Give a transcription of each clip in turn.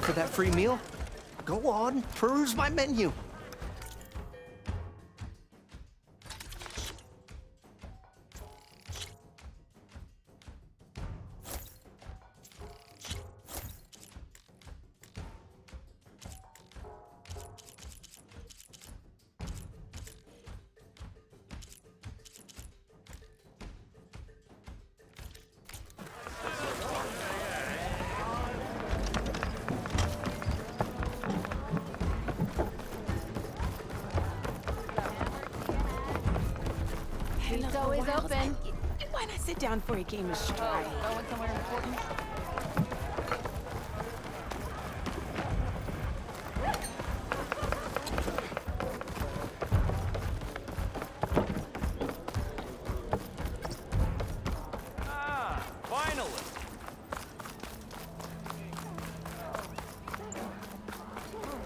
for that free meal? Go on, peruse my menu. It's always open. Why not sit down for a game of stride? Going somewhere important? Ah, finally!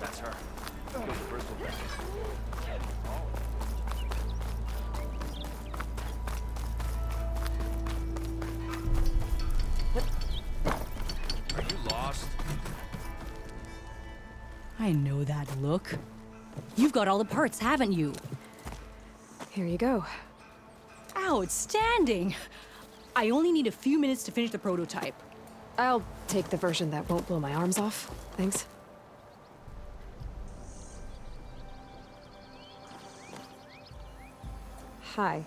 That's her. Go to Bristol Bank. Are you lost? I know that look. You've got all the parts, haven't you? Here you go. Outstanding! I only need a few minutes to finish the prototype. I'll take the version that won't blow my arms off. Thanks. Hi.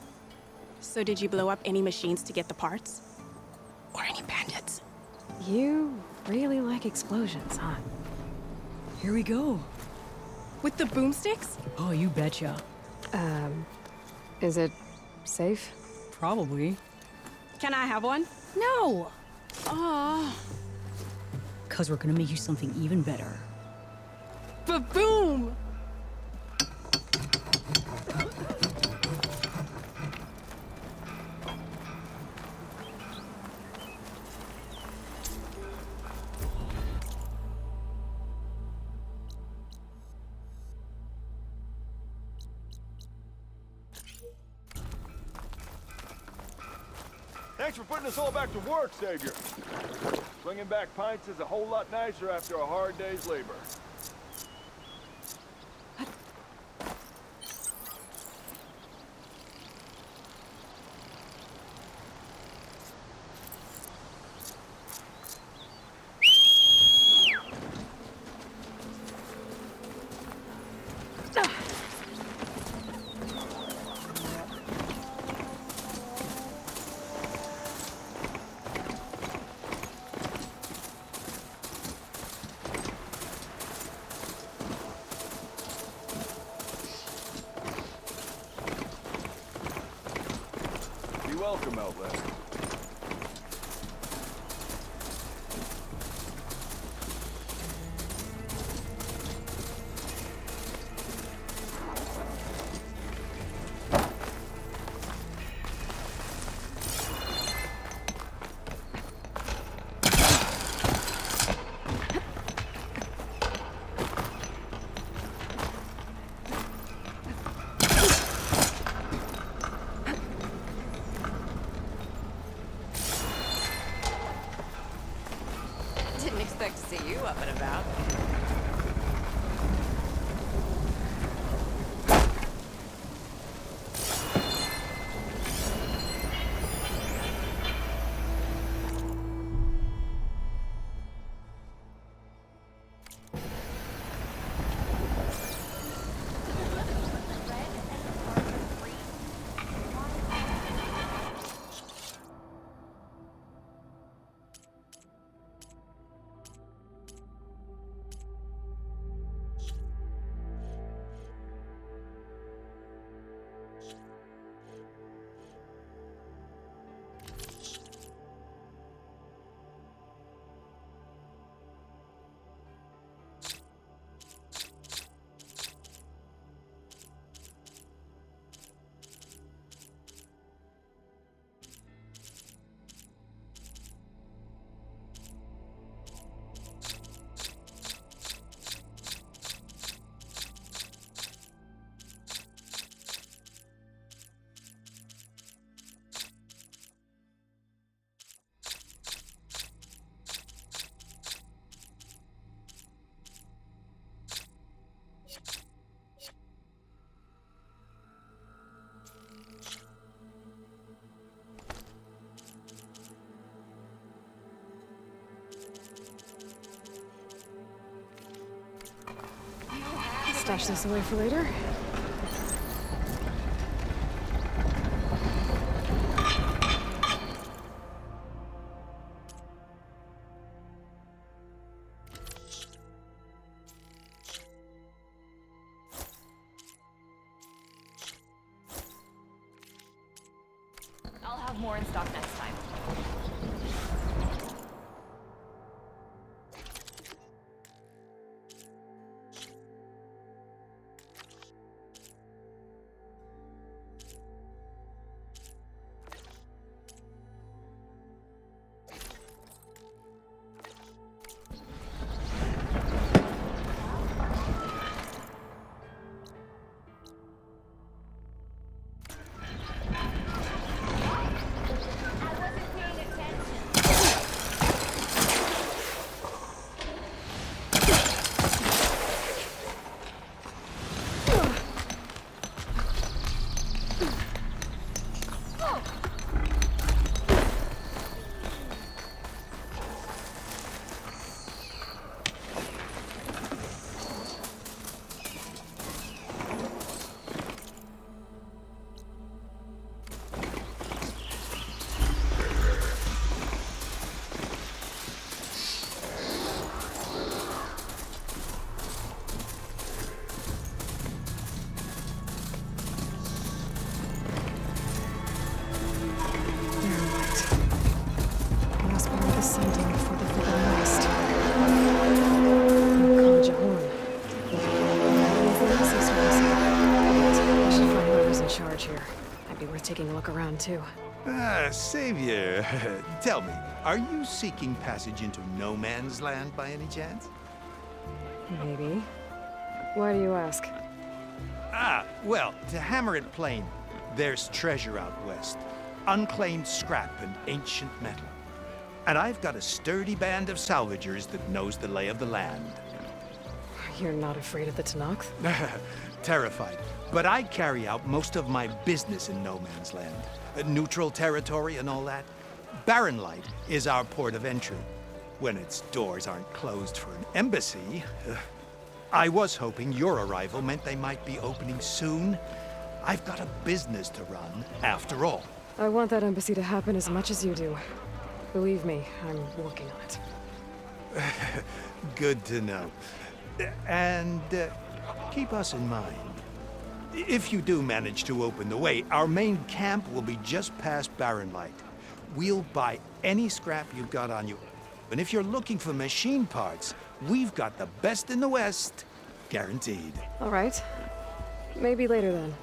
So did you blow up any machines to get the parts? Or any bandits? You really like explosions, huh? Here we go. With the boomsticks? Oh, you betcha. Is it safe? Probably. Can I have one? No! Aw. 'Cause we're gonna make you something even better. Ba-boom! Thanks for putting us all back to work, Savior. Bringing back pints is a whole lot nicer after a hard day's labor. Be welcome, Outlast. Didn't expect to see you up and about. Stash this away for later. I'll have more in stock next time. Sending for the Forbidden West. I should find whoever's in charge here. Might be worth taking a look around, too. Savior, tell me, are you seeking passage into no man's land by any chance? Maybe. Why do you ask? Well, to hammer it plain, there's treasure out west. Unclaimed scrap and ancient metal. And I've got a sturdy band of salvagers that knows the lay of the land. You're not afraid of the Tanakh? Terrified. But I carry out most of my business in no man's land. Neutral territory and all that. Barren Light is our port of entry. When its doors aren't closed for an embassy. I was hoping your arrival meant they might be opening soon. I've got a business to run, after all. I want that embassy to happen as much as you do. Believe me, I'm working on it. Good to know. And keep us in mind. If you do manage to open the way, our main camp will be just past Barren Light. We'll buy any scrap you've got on you. And if you're looking for machine parts, we've got the best in the West. Guaranteed. All right. Maybe later then.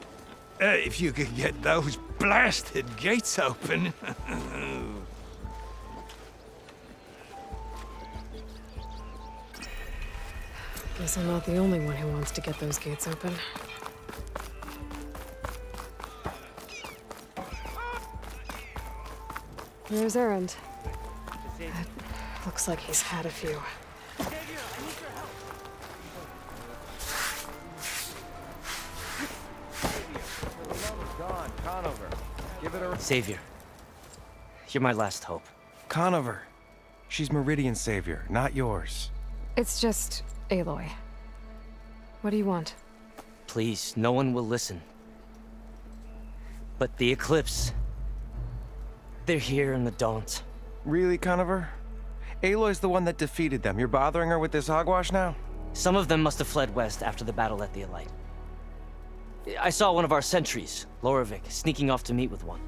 If you could get those blasted gates open. Guess I'm not the only one who wants to get those gates open. There's Errand. It looks like he's had a few. Savior, you're my last hope. Conover. She's Meridian's savior, not yours. It's just Aloy. What do you want? Please, no one will listen. But the Eclipse... they're here in the Daunt. Really, Conover? Aloy's the one that defeated them. You're bothering her with this hogwash now? Some of them must have fled west after the battle at the Elite. I saw one of our sentries, Lorevic, sneaking off to meet with one.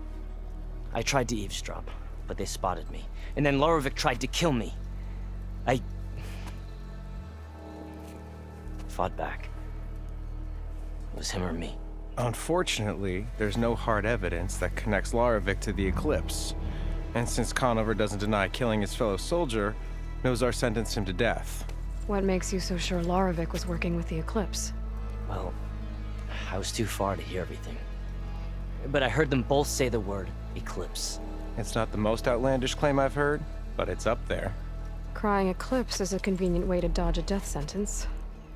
I tried to eavesdrop, but they spotted me. And then Lorevic tried to kill me. I fought back. It was him or me. Unfortunately, there's no hard evidence that connects Lorevic to the Eclipse. And since Conover doesn't deny killing his fellow soldier, Nozar sentenced him to death. What makes you so sure Lorevic was working with the Eclipse? Well, I was too far to hear everything. But I heard them both say the word Eclipse. It's not the most outlandish claim I've heard, but it's up there. Crying Eclipse is a convenient way to dodge a death sentence.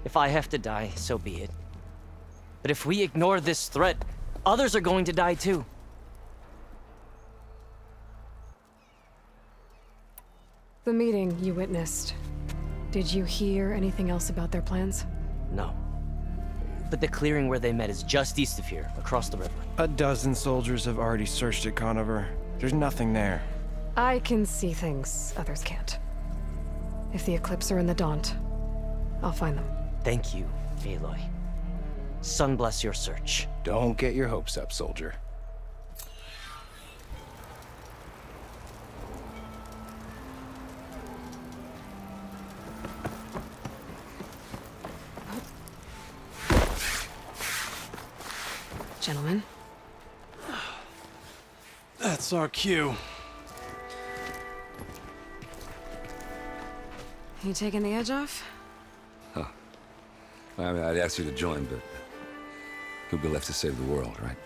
If I have to die, so be it. But if we ignore this threat, others are going to die too. The meeting you witnessed. Did you hear anything else about their plans? No. But the clearing where they met is just east of here, across the river. A dozen soldiers have already searched it, Conover. There's nothing there. I can see things others can't. If the Eclipse are in the Daunt, I'll find them. Thank you, Aloy. Sun bless your search. Don't get your hopes up, soldier. Gentlemen. That's our cue. You taking the edge off? I mean, I'd ask you to join, but who'd be left to save the world, right?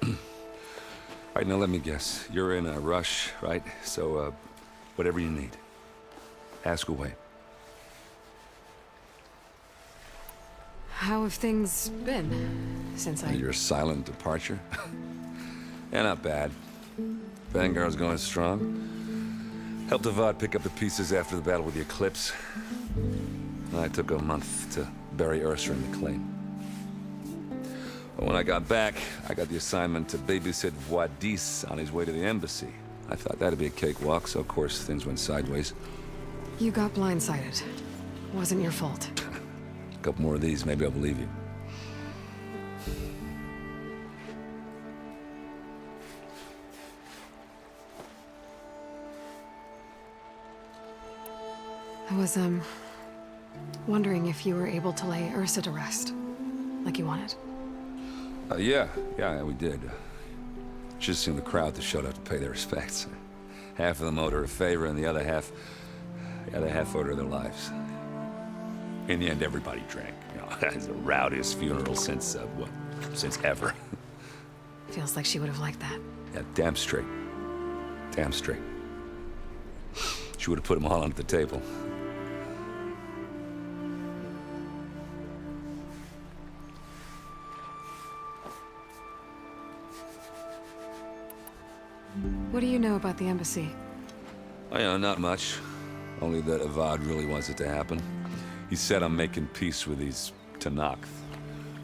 All right, now let me guess. You're in a rush, right? So, whatever you need, ask away. How have things been since Your silent departure? Yeah, not bad. Vanguard's going strong. Helped Avad pick up the pieces after the battle with the Eclipse. I took a month to bury Ursa in the claim. But when I got back, I got the assignment to babysit Wadis on his way to the embassy. I thought that'd be a cakewalk, so of course things went sideways. You got blindsided. Wasn't your fault. A couple more of these, maybe I'll believe you. I was, wondering if you were able to lay Ursa to rest, like you wanted. Yeah, we did. Just seen the crowd that showed up to pay their respects. Half of them owed her a favor, and the other half owed her their lives. In the end, everybody drank. You know, it's the rowdiest funeral since ever. Feels like she would have liked that. Yeah, damn straight. Damn straight. She would have put them all onto the table. What do you know about the embassy? Oh, you know, not much. Only that Avad really wants it to happen. He said I'm making peace with these Tenakth.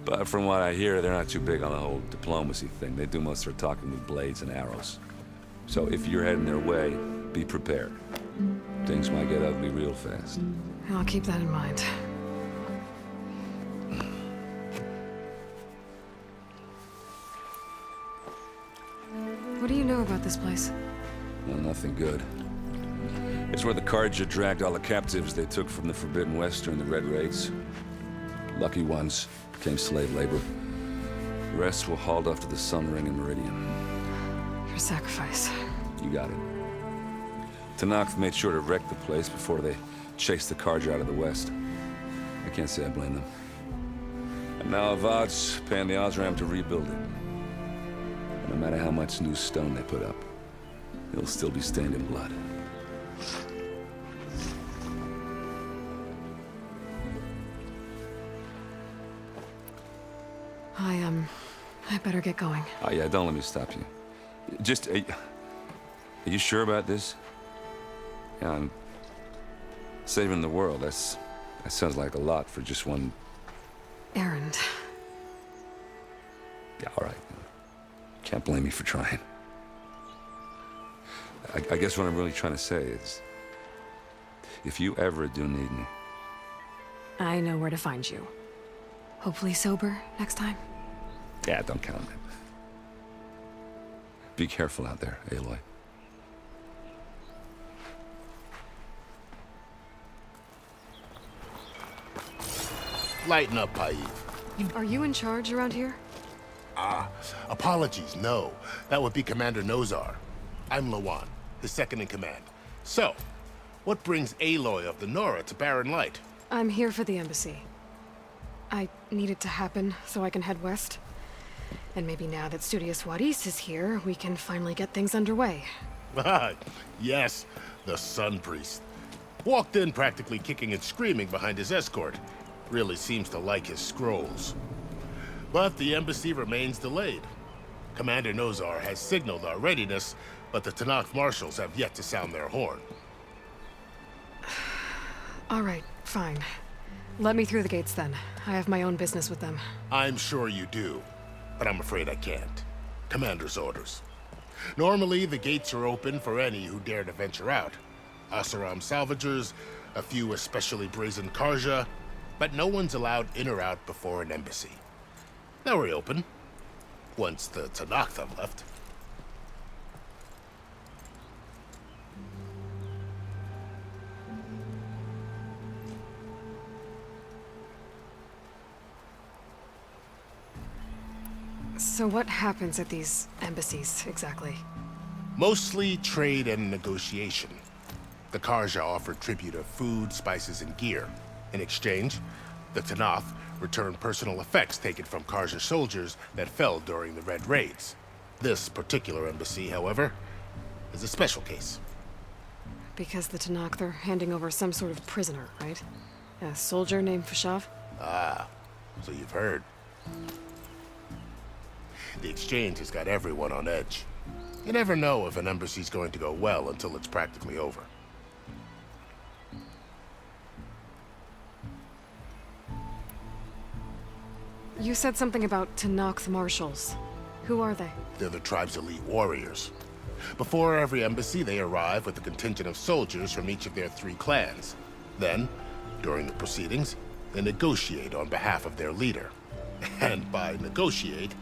But from what I hear, they're not too big on the whole diplomacy thing. They do most of their talking with blades and arrows. So if you're heading their way, be prepared. Things might get ugly real fast. I'll keep that in mind. What do you know about this place? Well, nothing good. It's where the Carja dragged all the captives they took from the Forbidden West during the Red Raids. Lucky ones became slave labor. The rest were hauled off to the Sun Ring and Meridian. Your sacrifice. You got it. Tenakth made sure to wreck the place before they chased the Carja out of the West. I can't say I blame them. And now Avad's paying the Osram to rebuild it. No matter how much new stone they put up, it'll still be stained in blood. I better get going. Oh yeah, don't let me stop you. Just, are you sure about this? Yeah, I'm saving the world. That sounds like a lot for just one Errand. Yeah, all right. Can't blame me for trying. I guess what I'm really trying to say is, if you ever do need me... I know where to find you. Hopefully sober next time. Yeah, don't count on it. Be careful out there, Aloy. Lighten up, Paid. Are you in charge around here? Apologies, no. That would be Commander Nozar. I'm Lawan, his second in command. So, what brings Aloy of the Nora to Barren Light? I'm here for the embassy. I need it to happen so I can head west. And maybe now that Studious Wadis is here, we can finally get things underway. Yes, the Sun Priest. Walked in practically kicking and screaming behind his escort. Really seems to like his scrolls. But the embassy remains delayed. Commander Nozar has signaled our readiness, but the Tenakth marshals have yet to sound their horn. All right, fine. Let me through the gates then. I have my own business with them. I'm sure you do, but I'm afraid I can't. Commander's orders. Normally, the gates are open for any who dare to venture out. Asaram salvagers, a few especially brazen Karja, but no one's allowed in or out before an embassy. Now we're open, once the Tanakh left. So what happens at these embassies, exactly? Mostly trade and negotiation. The Karja offer tribute of food, spices, and gear. In exchange, the Tanakh return personal effects taken from Karja soldiers that fell during the Red Raids. This particular embassy, however, is a special case. Because the Tanakh are handing over some sort of prisoner, right? A soldier named Fashav? Ah, so you've heard. The exchange has got everyone on edge. You never know if an embassy's going to go well until it's practically over. You said something about Tanakh marshals. Who are they? They're the tribe's elite warriors. Before every embassy, they arrive with a contingent of soldiers from each of their 3 clans. Then, during the proceedings, they negotiate on behalf of their leader. And by negotiate,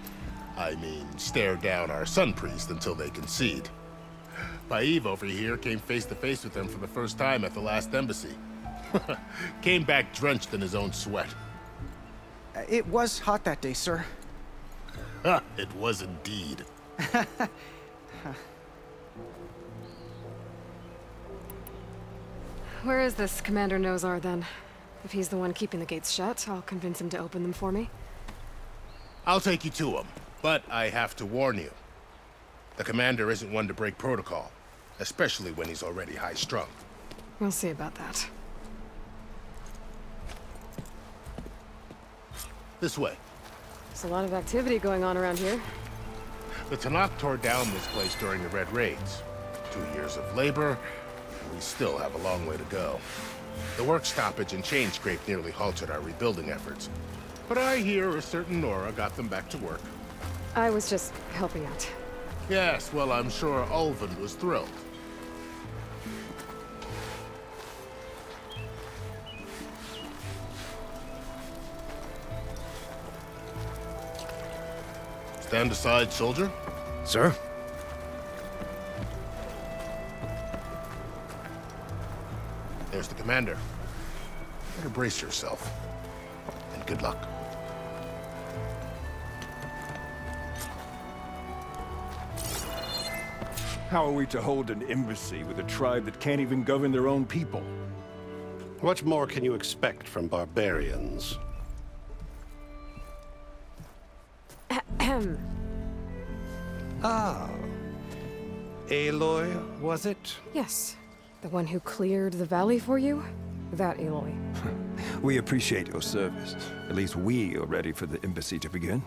I mean stare down our sun priest until they concede. Paiv over here came face to face with them for the first time at the last embassy. Came back drenched in his own sweat. It was hot that day, sir. It was indeed. Where is this Commander Nozar, then? If he's the one keeping the gates shut, I'll convince him to open them for me. I'll take you to him, but I have to warn you. The commander isn't one to break protocol, especially when he's already high-strung. We'll see about that. This way. There's a lot of activity going on around here. The Tanakh tore down this place during the Red Raids. 2 years of labor, and we still have a long way to go. The work stoppage and chain scrape nearly halted our rebuilding efforts. But I hear a certain Nora got them back to work. I was just helping out. Yes, well, I'm sure Ulvin was thrilled. Stand aside, soldier. Sir? There's the commander. Better brace yourself. And good luck. How are we to hold an embassy with a tribe that can't even govern their own people? What more can you expect from barbarians? Ahem. Ah. Aloy, was it? Yes. The one who cleared the valley for you? That Aloy. We appreciate your service. At least we are ready for the embassy to begin.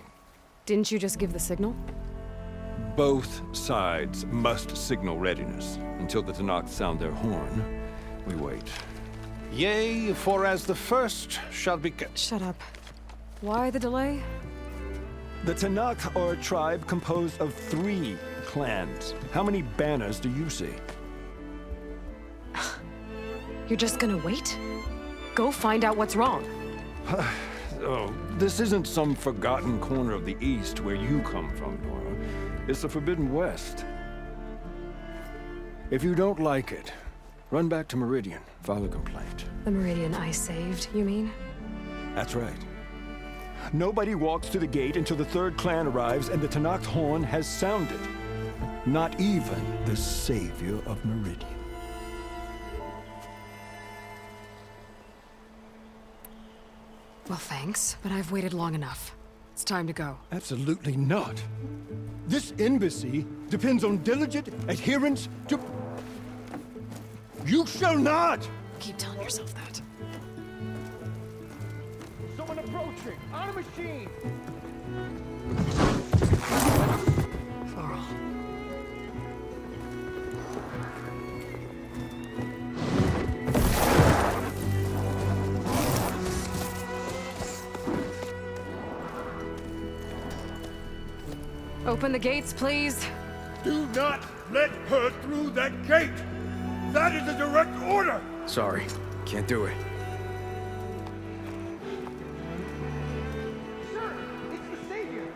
Didn't you just give the signal? Both sides must signal readiness. Until the Tanakh sound their horn, we wait. Yea, for as the first shall be... Shut up. Why the delay? The Tanakh are a tribe composed of 3 clans. How many banners do you see? You're just gonna wait? Go find out what's wrong. Oh, this isn't some forgotten corner of the East where you come from, Nora. It's the Forbidden West. If you don't like it, run back to Meridian, file a complaint. The Meridian I saved, you mean? That's right. Nobody walks to the gate until the 3rd clan arrives and the Tanakh's horn has sounded. Not even the savior of Meridian. Well, thanks, but I've waited long enough. It's time to go. Absolutely not. This embassy depends on diligent adherence to... You shall not! Keep telling yourself that. Someone approaching! On a machine! Floral. Open the gates, please. Do not let her through that gate! That is a direct order! Sorry, can't do it. Sir, it's the Savior!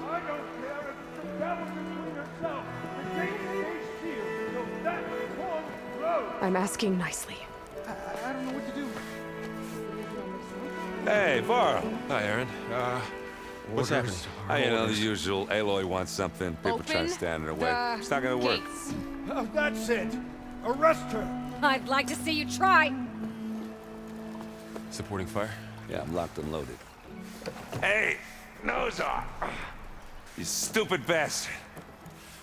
I don't care if it's the devil between herself. The gate stays sealed until that one blows! I'm asking nicely. I don't know what to do. Hey, Varl. Hi, Aaron. What's happening? You know, the usual. Aloy wants something. People try to stand in her way. It's not gonna work. That's it. Arrest her. I'd like to see you try. Supporting fire? Yeah, I'm locked and loaded. Hey, nose off. You stupid bastard.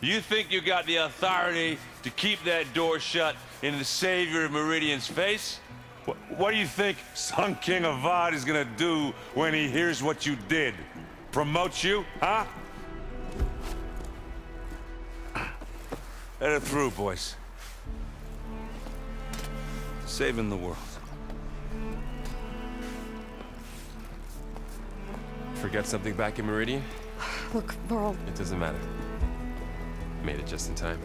You think you got the authority to keep that door shut in the Savior of Meridian's face? What do you think Sun King Avad is gonna do when he hears what you did? Promote you, huh? Let her through, boys. Saving the world. Forget something back in Meridian? Look, Varl. It doesn't matter. Made it just in time.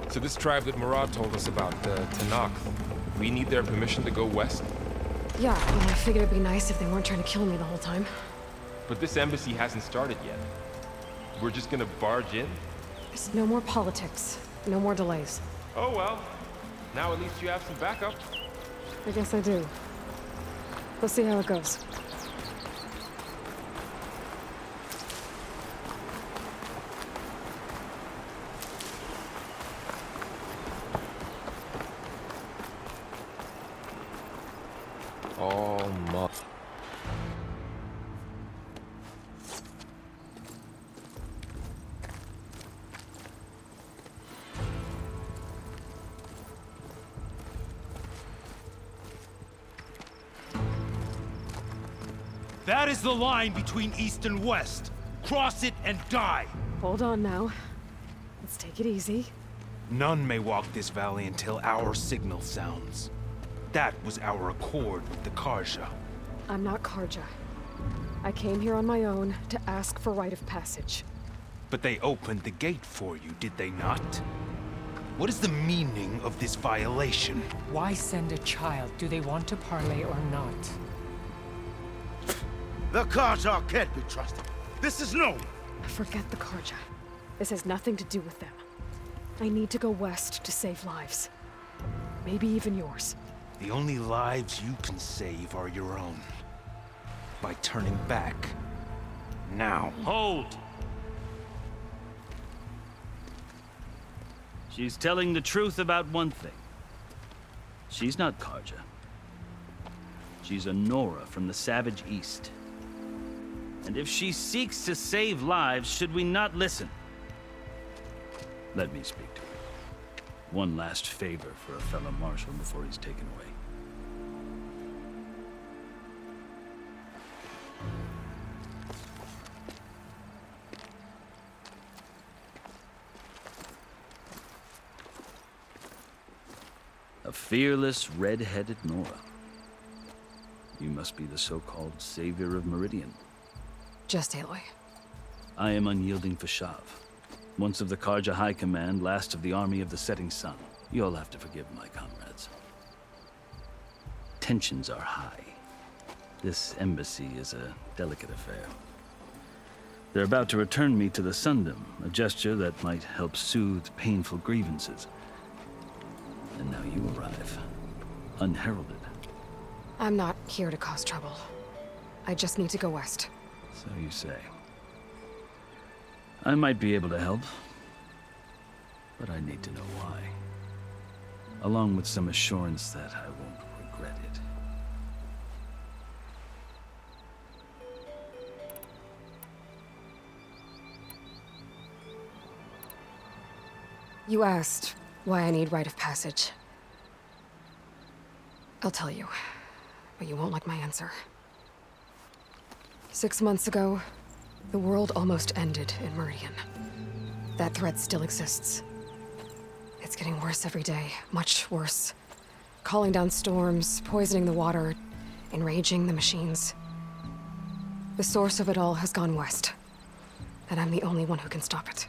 So this tribe that Murad told us about, the Tanakh, we need their permission to go west? Yeah, well, I figured it'd be nice if they weren't trying to kill me the whole time. But this embassy hasn't started yet. We're just gonna barge in? There's no more politics. No more delays. Oh well. Now at least you have some backup. I guess I do. We'll see how it goes. Almost. That is the line between East and West. Cross it and die. Hold on now. Let's take it easy. None may walk this valley until our signal sounds. That was our accord with the Karja. I'm not Karja. I came here on my own to ask for rite of passage. But they opened the gate for you, did they not? What is the meaning of this violation? Why send a child? Do they want to parley or not? The Karja can't be trusted. This is known. Forget the Karja. This has nothing to do with them. I need to go west to save lives. Maybe even yours. The only lives you can save are your own. By turning back. Now. Hold! She's telling the truth about one thing. She's not Karja. She's a Nora from the Savage East. And if she seeks to save lives, should we not listen? Let me speak to her. One last favor for a fellow marshal before he's taken away. A fearless, red-headed Nora. You must be the so-called savior of Meridian. Just Aloy. I am unyielding Fashav. Once of the Karja High Command, last of the army of the setting sun. You'll have to forgive my comrades. Tensions are high. This embassy is a delicate affair. They're about to return me to the Sundom, a gesture that might help soothe painful grievances. And now you arrive, unheralded. I'm not here to cause trouble. I just need to go west. So you say. I might be able to help, but I need to know why. Along with some assurance that I won't regret it. You asked why I need rite of passage. I'll tell you, but you won't like my answer. 6 months ago, the world almost ended in Meridian. That threat still exists. It's getting worse every day. Much worse. Calling down storms, poisoning the water, enraging the machines. The source of it all has gone west. And I'm the only one who can stop it.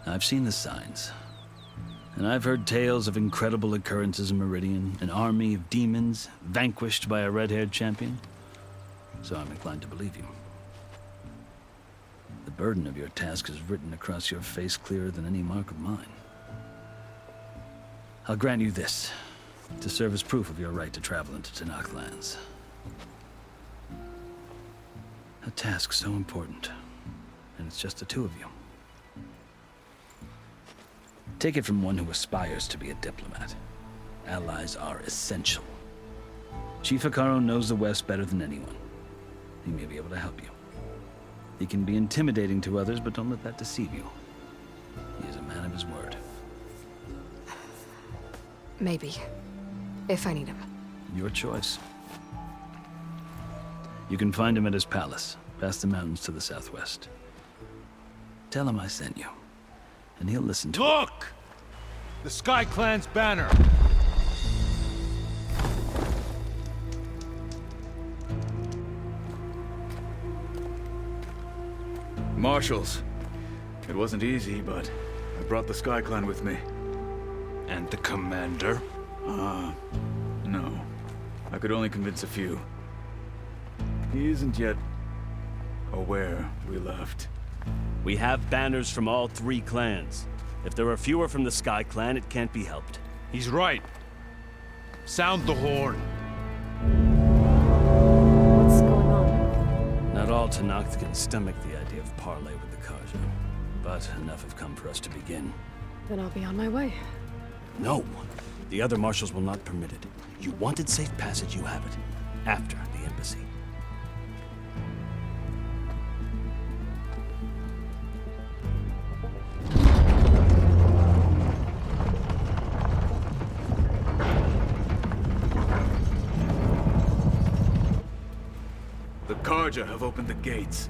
I've seen the signs. And I've heard tales of incredible occurrences in Meridian, an army of demons vanquished by a red-haired champion. So I'm inclined to believe you. The burden of your task is written across your face clearer than any mark of mine. I'll grant you this, to serve as proof of your right to travel into Tenakth lands. A task so important, and it's just the two of you. Take it from one who aspires to be a diplomat. Allies are essential. Chief Hekarro knows the West better than anyone. He may be able to help you. He can be intimidating to others, but don't let that deceive you. He is a man of his word. Maybe. If I need him. Your choice. You can find him at his palace, past the mountains to the southwest. Tell him I sent you, and he'll listen to it. Look! The Sky Clan's banner! Marshals. It wasn't easy, but I brought the Sky Clan with me. And the commander? No. I could only convince a few. He isn't yet aware we left. We have banners from all 3 clans. If there are fewer from the Sky Clan, it can't be helped. He's right. Sound the horn. What's going on? Not all Tenakth can stomach the idea of parley with the Karja, but enough have come for us to begin. Then I'll be on my way. No. The other marshals will not permit it. You wanted safe passage, you have it. After the embassy. The Karja have opened the gates.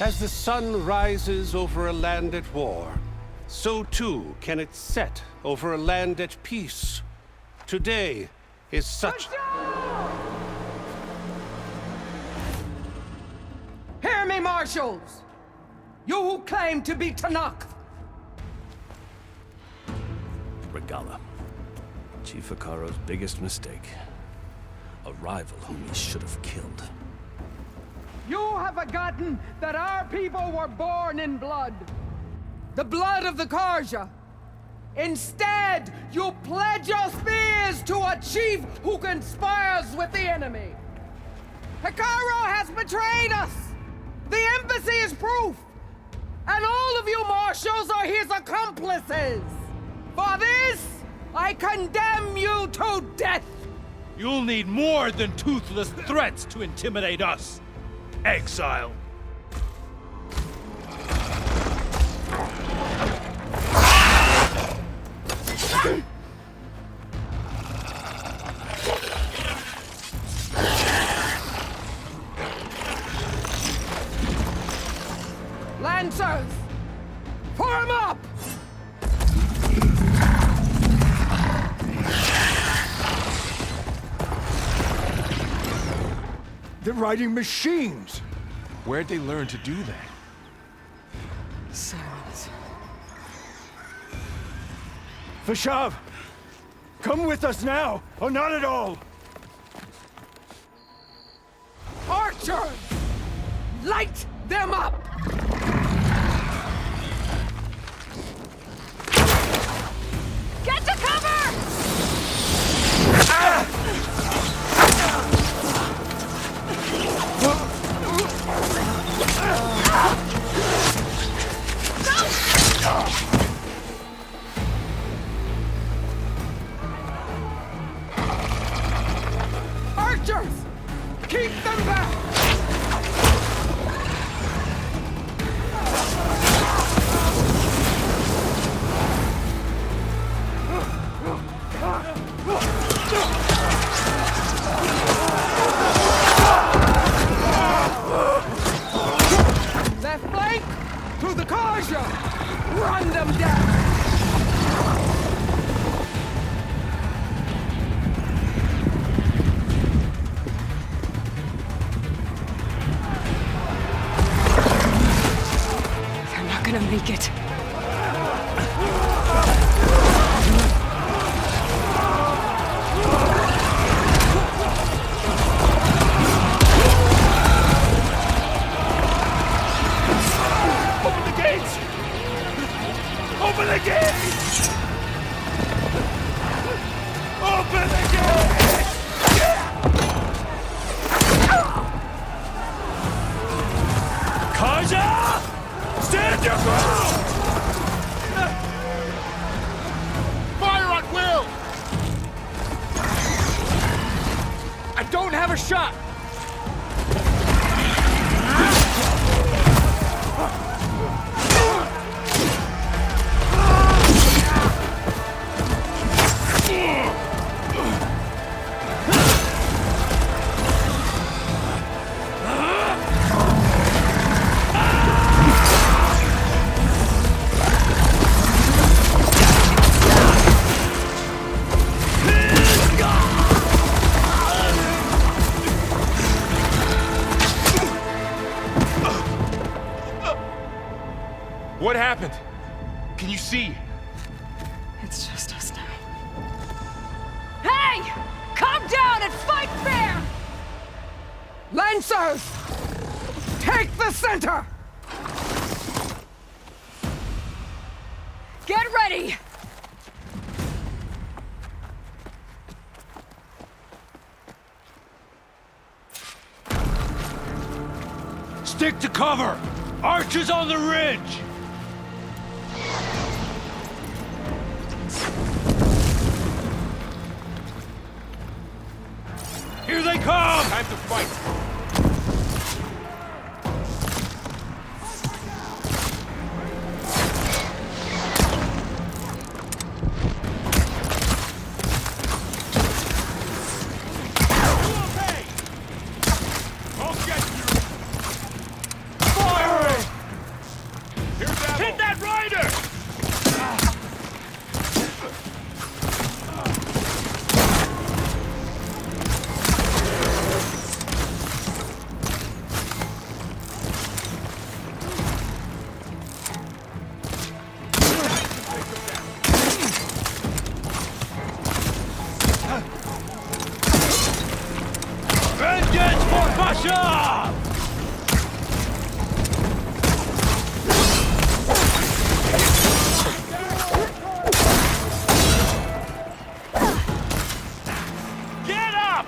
As the sun rises over a land at war, so too can it set over a land at peace. Today is such... Hear me, marshals! You who claim to be Tenakth! Regala. Chief Hekarro's biggest mistake. A rival whom he should have killed. You have forgotten that our people were born in blood. The blood of the Karja. Instead, you pledge your spears to a chief who conspires with the enemy. Hekarro has betrayed us. The embassy is proof. And all of you marshals are his accomplices. For this, I condemn you to death. You'll need more than toothless threats to intimidate us. Exile. Lancers, form up! They're riding machines! Where'd they learn to do that? Silence. Vashav! Come with us now, or not at all! Archers! Light them up! Get to cover! Karja! Run them down! They're not gonna make it. Open the gates! Open the gates! Open the gates! Karja! Stand your ground! Fire at will! I don't have a shot! What happened? Can you see? It's just us now. Hey! Come down and fight fair! Lancers! Take the center! Get ready! Stick to cover! Archers on the ridge! Here they come! Time to fight! Hit that rider! Vengeance for Pasha! Get up!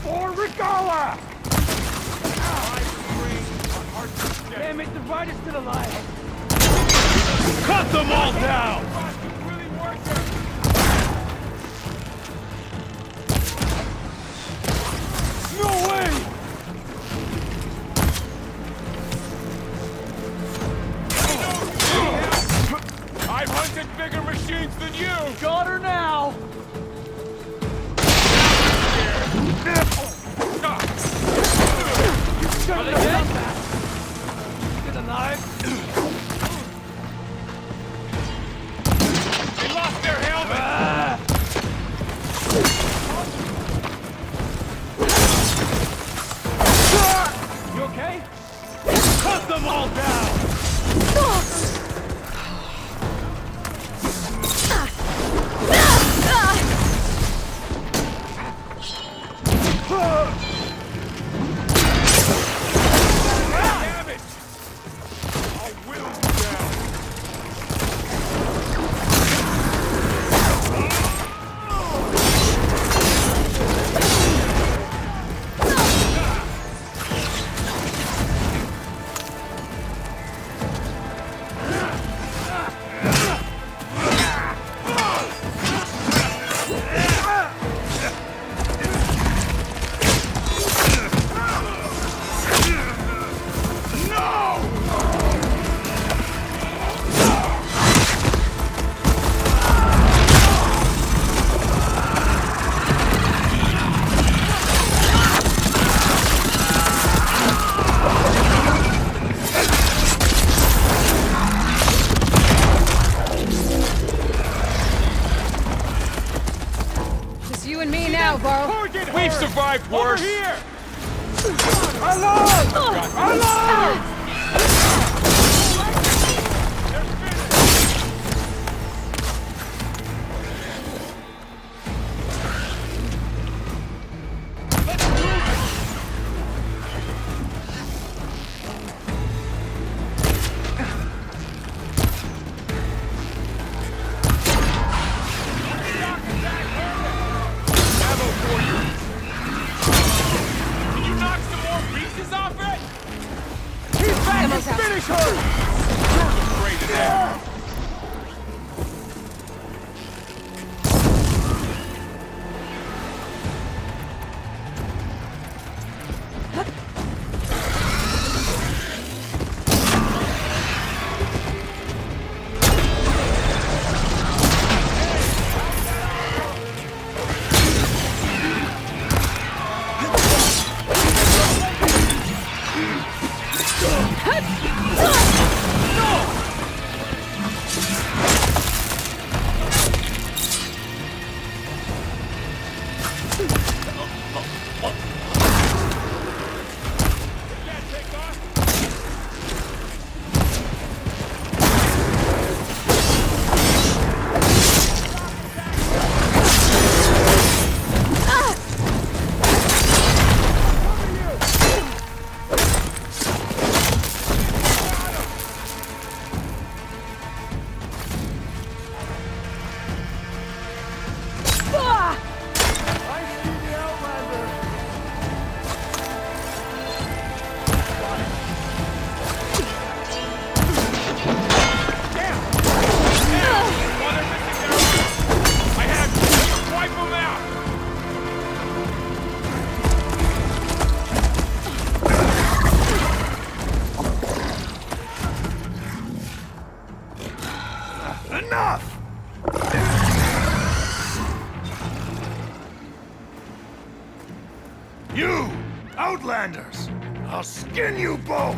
For Regala! Damn it, the rider's still alive! Cut them all down! No way! I've hunted bigger machines than you! Got her now! Are they dead? Get alive! They lost their helmet! You okay? Cut them all down! Damn it! I'll will you down! worse. Over here! Alone! Alone! Finish her! You're afraid of that. You, Outlanders! I'll skin you both!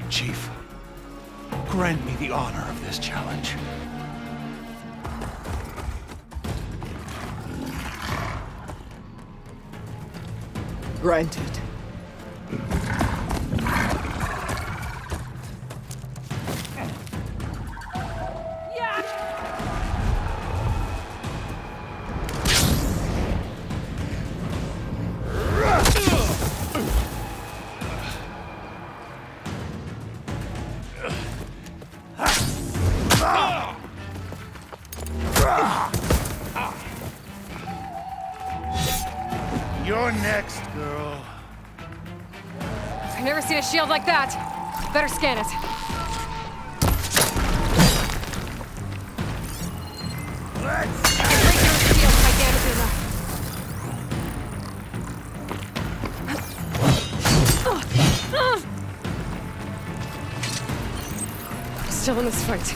Chief, grant me the honor of this challenge. Granted. You're next, girl. I've never seen a shield like that. Better scan it. I can break your shield if I damage it enough. Still in this fight.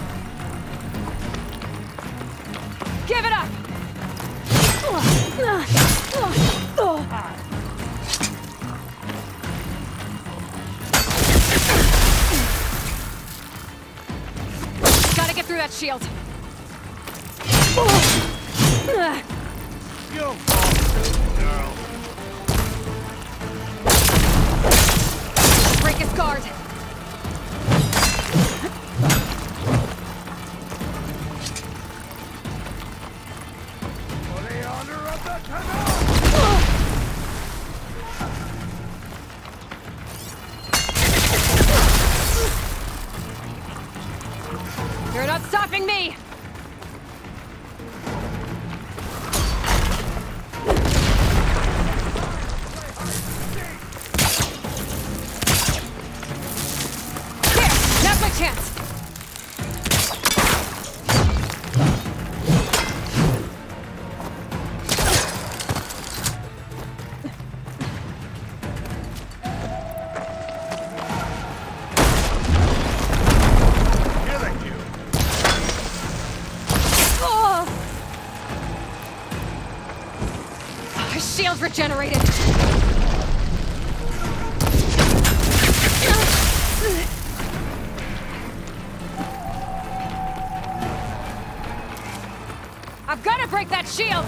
Give it up! Gotta get through that shield. You'll fall through, girl. Break his guard. For the honor of the canal! You're not stopping me! There! Now's my chance! Killing you! His shield's regenerated! I've got to break that shield!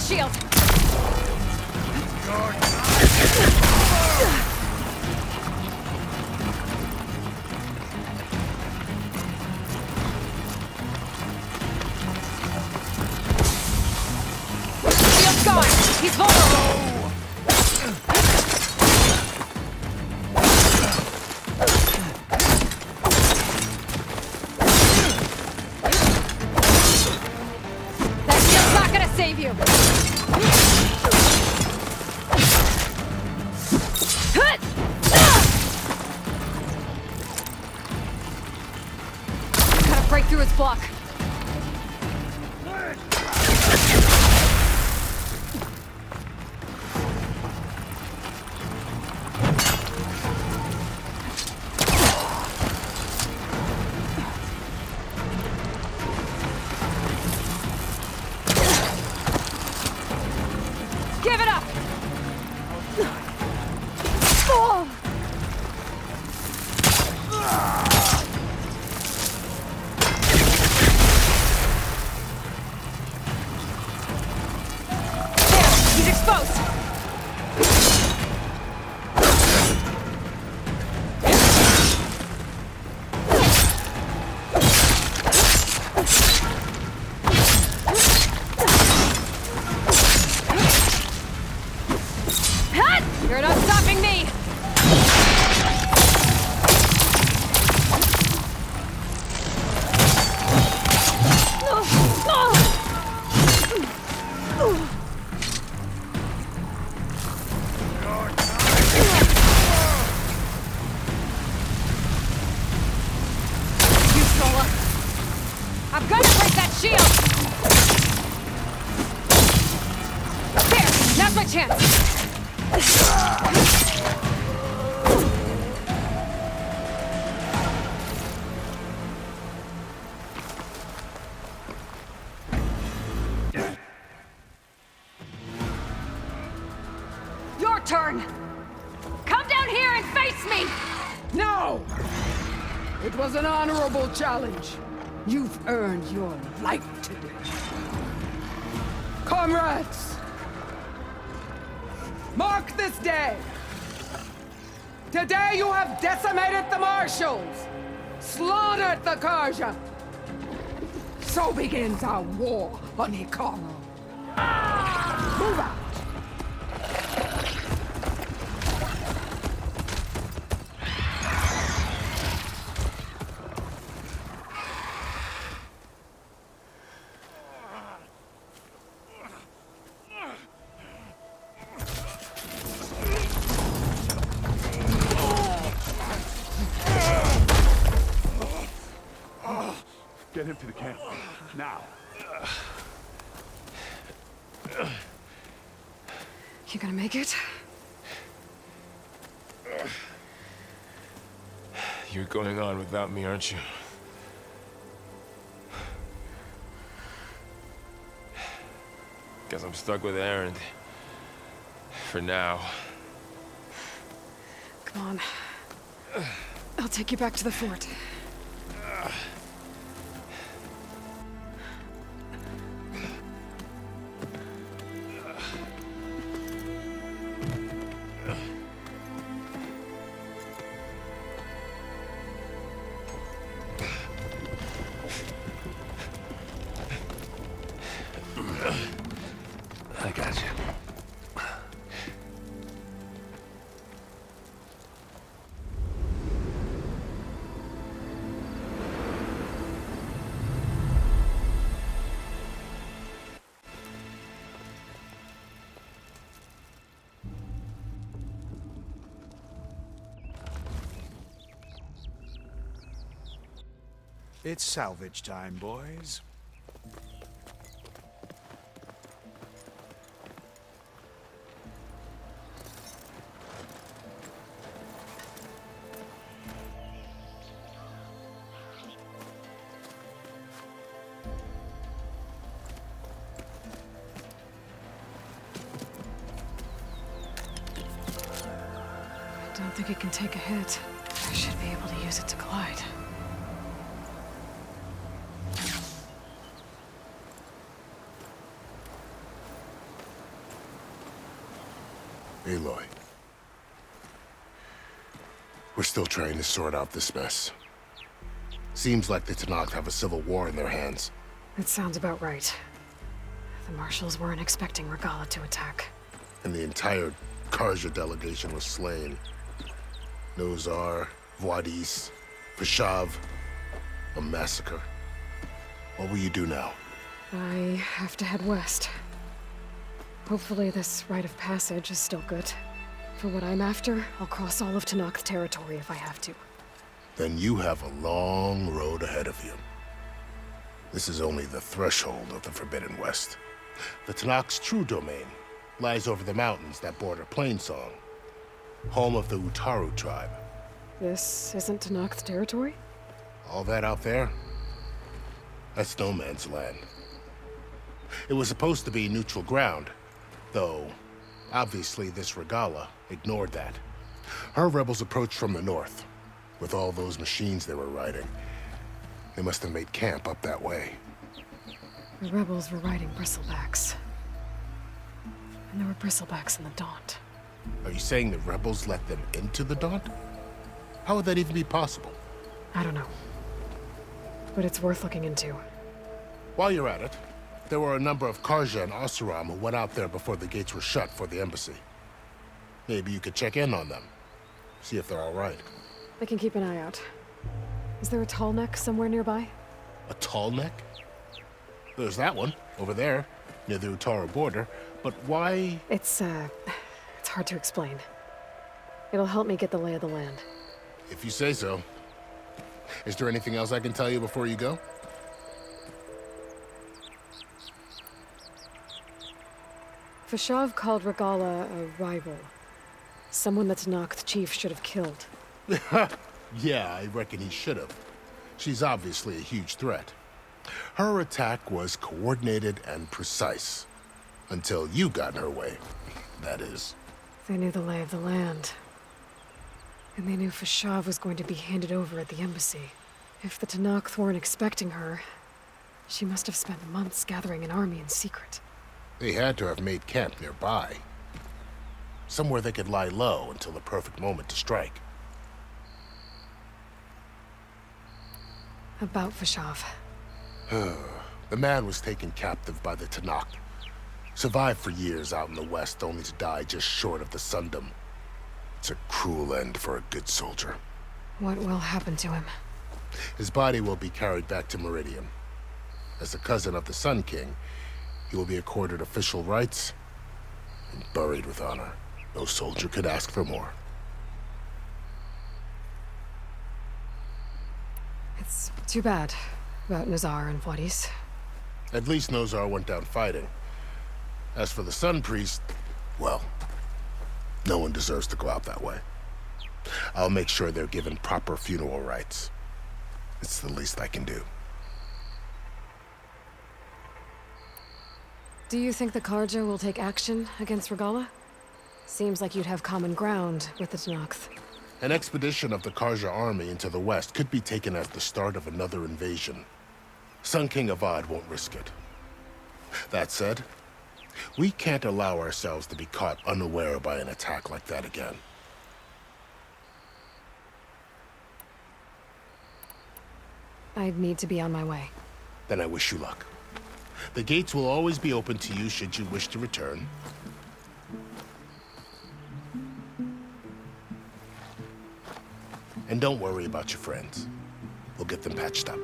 shield! Shield's gone! He's vulnerable! That shield's not gonna save you! Gotta break through his block. Give it up! He's exposed! You're not stopping me! You stroller! I'm gonna break that shield! There! Now's my chance! Your turn! Come down here and face me! No! It was an honorable challenge. You've earned your life today. Comrades! Mark this day! Today you have decimated the marshals! Slaughtered the Karja! So begins our war on Hikaru. Move out! Get him to the camp. Now. You gonna make it? You're going on without me, aren't you? Guess I'm stuck with Aaron. For now. Come on. I'll take you back to the fort. I got you. It's salvage time, boys. I don't think it can take a hit. I should be able to use it to glide. Aloy. We're still trying to sort out this mess. Seems like the Tenakth have a civil war in their hands. That sounds about right. The marshals weren't expecting Regalla to attack. And the entire Karja delegation was slain. Nozar, Voidis, Vashav. A massacre. What will you do now? I have to head west. Hopefully this rite of passage is still good. For what I'm after, I'll cross all of Tenakth territory if I have to. Then you have a long road ahead of you. This is only the threshold of the Forbidden West. The Tenakth's true domain lies over the mountains that border Plainsong, home of the Utaru tribe. This isn't Tenakth territory? All that out there? That's no man's land. It was supposed to be neutral ground, though obviously this Regalla ignored that. Her rebels approached from the north, with all those machines they were riding. They must have made camp up that way. The rebels were riding bristlebacks. And there were bristlebacks in the Daunt. Are you saying the rebels let them into the Daunt? How would that even be possible? I don't know. But it's worth looking into. While you're at it, there were a number of Karja and Oseram who went out there before the gates were shut for the embassy. Maybe you could check in on them. See if they're all right. I can keep an eye out. Is there a tall neck somewhere nearby? A tall neck? There's that one, over there, near the Utaru border. But why? It's hard to explain. It'll help me get the lay of the land. If you say so. Is there anything else I can tell you before you go? Vashav called Regalla a rival. Someone the Tenakth chief should have killed. Yeah, I reckon he should have. She's obviously a huge threat. Her attack was coordinated and precise. Until you got in her way, that is. They knew the lay of the land. And they knew Vashav was going to be handed over at the embassy. If the Tenakth weren't expecting her, she must have spent months gathering an army in secret. They had to have made camp nearby. Somewhere they could lie low until the perfect moment to strike. About Vashav. The man was taken captive by the Tenakth. Survived for years out in the west, only to die just short of the Sundom. It's a cruel end for a good soldier. What will happen to him? His body will be carried back to Meridian. As a cousin of the Sun King, he will be accorded official rights and buried with honor. No soldier could ask for more. It's too bad about Nozar and Voidis. At least Nozar went down fighting. As for the Sun Priest, well, no one deserves to go out that way. I'll make sure they're given proper funeral rites. It's the least I can do. Do you think the Karja will take action against Regalla? Seems like you'd have common ground with the Tenakth. An expedition of the Karja army into the west could be taken as the start of another invasion. Sun King Avad won't risk it. That said, we can't allow ourselves to be caught unaware by an attack like that again. I'd need to be on my way. Then I wish you luck. The gates will always be open to you should you wish to return. And don't worry about your friends. We'll get them patched up.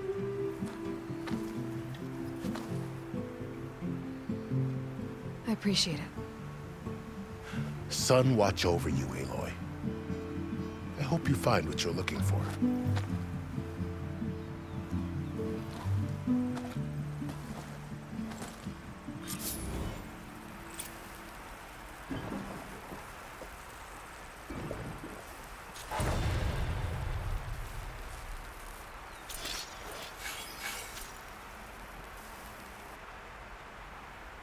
I appreciate it. Sun watch over you, Aloy. I hope you find what you're looking for.